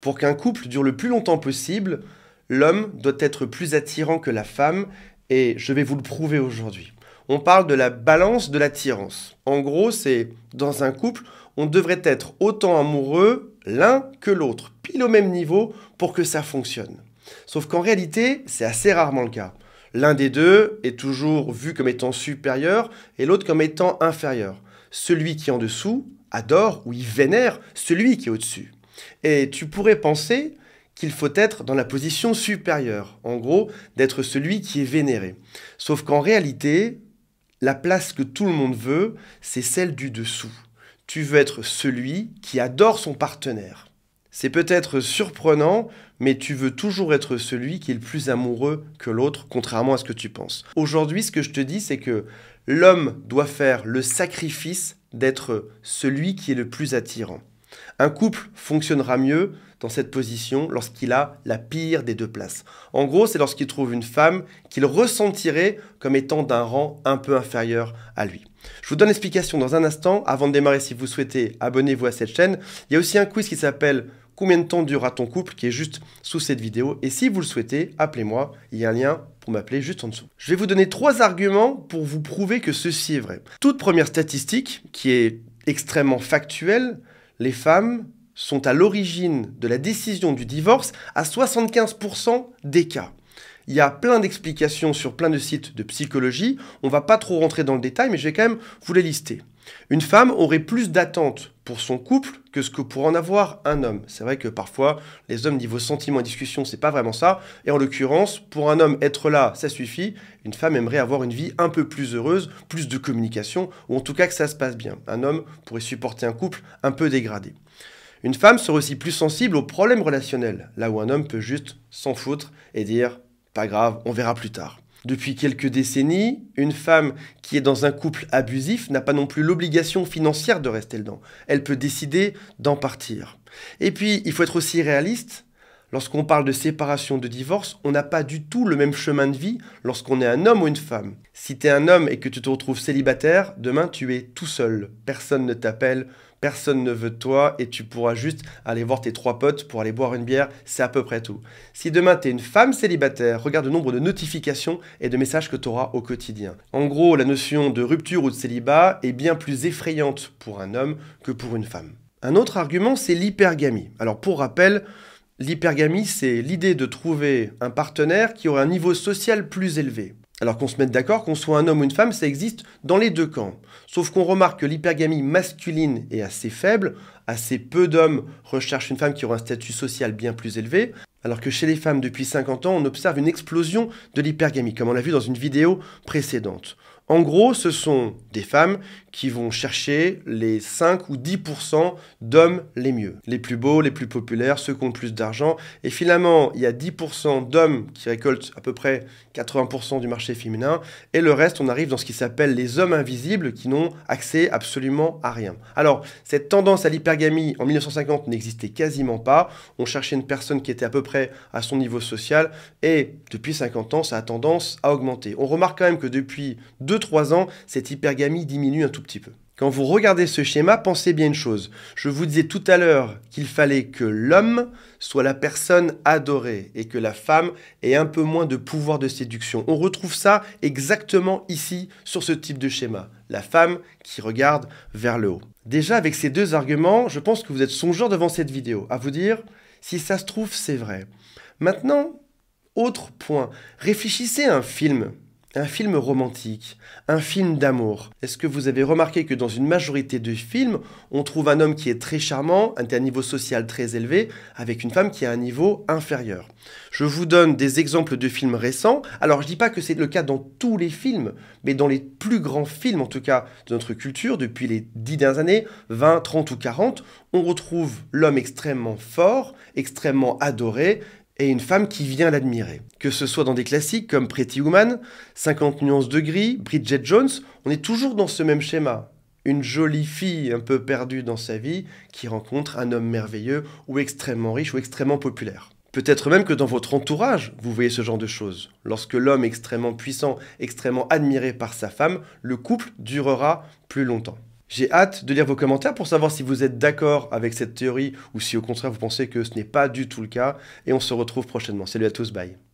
Pour qu'un couple dure le plus longtemps possible, l'homme doit être plus attirant que la femme, et je vais vous le prouver aujourd'hui. On parle de la balance de l'attirance. En gros, c'est dans un couple, on devrait être autant amoureux l'un que l'autre, pile au même niveau pour que ça fonctionne. Sauf qu'en réalité, c'est assez rarement le cas. L'un des deux est toujours vu comme étant supérieur et l'autre comme étant inférieur. Celui qui est en dessous adore ou il vénère celui qui est au-dessus. Et tu pourrais penser qu'il faut être dans la position supérieure, en gros, d'être celui qui est vénéré. Sauf qu'en réalité, la place que tout le monde veut, c'est celle du dessous. Tu veux être celui qui adore son partenaire. C'est peut-être surprenant, mais tu veux toujours être celui qui est le plus amoureux que l'autre, contrairement à ce que tu penses. Aujourd'hui, ce que je te dis, c'est que l'homme doit faire le sacrifice d'être celui qui est le plus attirant. Un couple fonctionnera mieux dans cette position lorsqu'il a la pire des deux places. En gros, c'est lorsqu'il trouve une femme qu'il ressentirait comme étant d'un rang un peu inférieur à lui. Je vous donne l'explication dans un instant. Avant de démarrer, si vous souhaitez, abonnez-vous à cette chaîne. Il y a aussi un quiz qui s'appelle « Combien de temps durera ton couple ?» qui est juste sous cette vidéo. Et si vous le souhaitez, appelez-moi. Il y a un lien pour m'appeler juste en dessous. Je vais vous donner 3 arguments pour vous prouver que ceci est vrai. Toute première statistique, qui est extrêmement factuelle, les femmes sont à l'origine de la décision du divorce à 75% des cas. Il y a plein d'explications sur plein de sites de psychologie. On ne va pas trop rentrer dans le détail, mais je vais quand même vous les lister. Une femme aurait plus d'attentes pour son couple que ce que pourrait en avoir un homme. C'est vrai que parfois, les hommes, niveau sentiments et discussions, c'est pas vraiment ça. Et en l'occurrence, pour un homme, être là, ça suffit. Une femme aimerait avoir une vie un peu plus heureuse, plus de communication, ou en tout cas que ça se passe bien. Un homme pourrait supporter un couple un peu dégradé. Une femme serait aussi plus sensible aux problèmes relationnels, là où un homme peut juste s'en foutre et dire « pas grave, on verra plus tard ». Depuis quelques décennies, une femme qui est dans un couple abusif n'a pas non plus l'obligation financière de rester dedans. Elle peut décider d'en partir. Et puis, il faut être aussi réaliste. Lorsqu'on parle de séparation, de divorce, on n'a pas du tout le même chemin de vie lorsqu'on est un homme ou une femme. Si tu es un homme et que tu te retrouves célibataire, demain tu es tout seul. Personne ne t'appelle, personne ne veut de toi et tu pourras juste aller voir tes 3 potes pour aller boire une bière, c'est à peu près tout. Si demain tu es une femme célibataire, regarde le nombre de notifications et de messages que tu auras au quotidien. En gros, la notion de rupture ou de célibat est bien plus effrayante pour un homme que pour une femme. Un autre argument, c'est l'hypergamie. Alors pour rappel, l'hypergamie, c'est l'idée de trouver un partenaire qui aurait un niveau social plus élevé. Alors qu'on se mette d'accord, qu'on soit un homme ou une femme, ça existe dans les deux camps. Sauf qu'on remarque que l'hypergamie masculine est assez faible, assez peu d'hommes recherchent une femme qui aura un statut social bien plus élevé, alors que chez les femmes, depuis 50 ans, on observe une explosion de l'hypergamie, comme on l'a vu dans une vidéo précédente. En gros, ce sont des femmes qui vont chercher les 5 ou 10% d'hommes les mieux. Les plus beaux, les plus populaires, ceux qui ont le plus d'argent. Et finalement, il y a 10% d'hommes qui récoltent à peu près 80% du marché féminin. Et le reste, on arrive dans ce qui s'appelle les hommes invisibles qui n'ont accès absolument à rien. Alors, cette tendance à l'hypergamie en 1950 n'existait quasiment pas. On cherchait une personne qui était à peu près à son niveau social. Et depuis 50 ans, ça a tendance à augmenter. On remarque quand même que depuis 2-3 ans, cette hypergamie diminue un tout petit peu. Quand vous regardez ce schéma, pensez bien une chose. Je vous disais tout à l'heure qu'il fallait que l'homme soit la personne adorée et que la femme ait un peu moins de pouvoir de séduction. On retrouve ça exactement ici sur ce type de schéma. La femme qui regarde vers le haut. Déjà, avec ces 2 arguments, je pense que vous êtes songeur devant cette vidéo, à vous dire, si ça se trouve, c'est vrai. Maintenant, autre point, réfléchissez à un film romantique, un film d'amour. Est-ce que vous avez remarqué que dans une majorité de films, on trouve un homme qui est très charmant, à un niveau social très élevé, avec une femme qui a un niveau inférieur? Je vous donne des exemples de films récents. Alors, je ne dis pas que c'est le cas dans tous les films, mais dans les plus grands films, en tout cas, de notre culture, depuis les 10 dernières années, 20, 30 ou 40, on retrouve l'homme extrêmement fort, extrêmement adoré, et une femme qui vient l'admirer. Que ce soit dans des classiques comme Pretty Woman, 50 nuances de gris, Bridget Jones, on est toujours dans ce même schéma. Une jolie fille un peu perdue dans sa vie qui rencontre un homme merveilleux ou extrêmement riche ou extrêmement populaire. Peut-être même que dans votre entourage, vous voyez ce genre de choses. Lorsque l'homme est extrêmement puissant, extrêmement admiré par sa femme, le couple durera plus longtemps. J'ai hâte de lire vos commentaires pour savoir si vous êtes d'accord avec cette théorie ou si au contraire vous pensez que ce n'est pas du tout le cas. Et on se retrouve prochainement. Salut à tous, bye.